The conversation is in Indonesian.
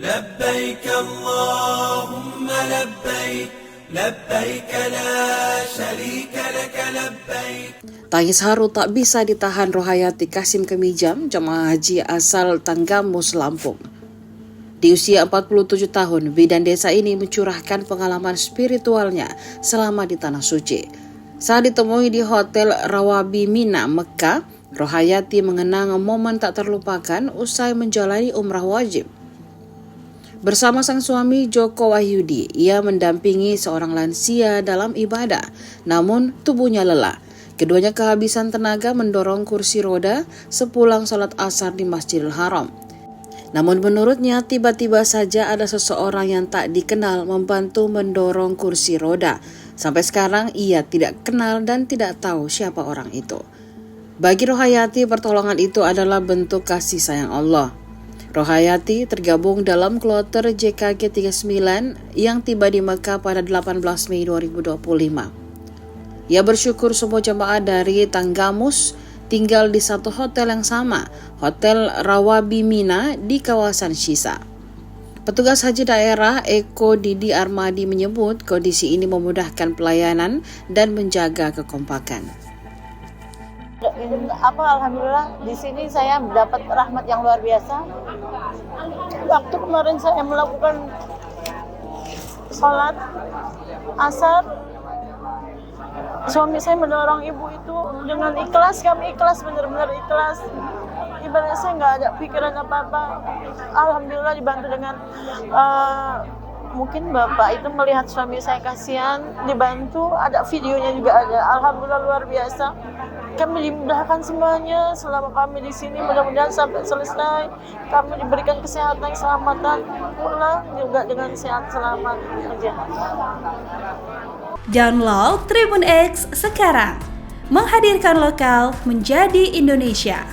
لبيك اللهم لبيك لبيك لا شريك لك لبيك. Tangis haru tak bisa ditahan Rohayati Kasim Kemijam, jemaah haji asal Tanggamus, Lampung. Di usia 47 tahun, bidan desa ini mencurahkan pengalaman spiritualnya selama di Tanah Suci. Saat ditemui di Hotel Rawabi Mina, Mekah, Rohayati mengenang momen tak terlupakan usai menjalani umrah wajib. Bersama sang suami Joko Wahyudi, ia mendampingi seorang lansia dalam ibadah, namun tubuhnya lelah. Keduanya kehabisan tenaga mendorong kursi roda sepulang sholat asar di Masjidil Haram. Namun menurutnya tiba-tiba saja ada seseorang yang tak dikenal membantu mendorong kursi roda. Sampai sekarang ia tidak kenal dan tidak tahu siapa orang itu. Bagi Rohayati, pertolongan itu adalah bentuk kasih sayang Allah. Rohayati tergabung dalam kloter JKG 39 yang tiba di Mekah pada 18 Mei 2025. Ia bersyukur semua jemaah dari Tanggamus tinggal di satu hotel yang sama, Hotel Rawabi Mina di kawasan Shisa. Petugas haji daerah Eko Didi Armadi menyebut kondisi ini memudahkan pelayanan dan menjaga kekompakan. Alhamdulillah di sini saya dapat rahmat yang luar biasa. Waktu kemarin saya melakukan sholat asar, suami saya mendorong ibu itu dengan ikhlas, kami ikhlas, benar-benar ikhlas. Ibaratnya saya nggak ada pikiran apa-apa. Alhamdulillah dibantu dengan mungkin bapak itu melihat suami saya kasihan, dibantu, ada videonya juga ada. Alhamdulillah luar biasa. Kami dimudahkan semuanya selama kami di sini, mudah-mudahan sampai selesai kami diberikan kesehatan, keselamatan, pulang juga dengan sehat selamat aja. Download Tribun X sekarang, menghadirkan lokal menjadi Indonesia.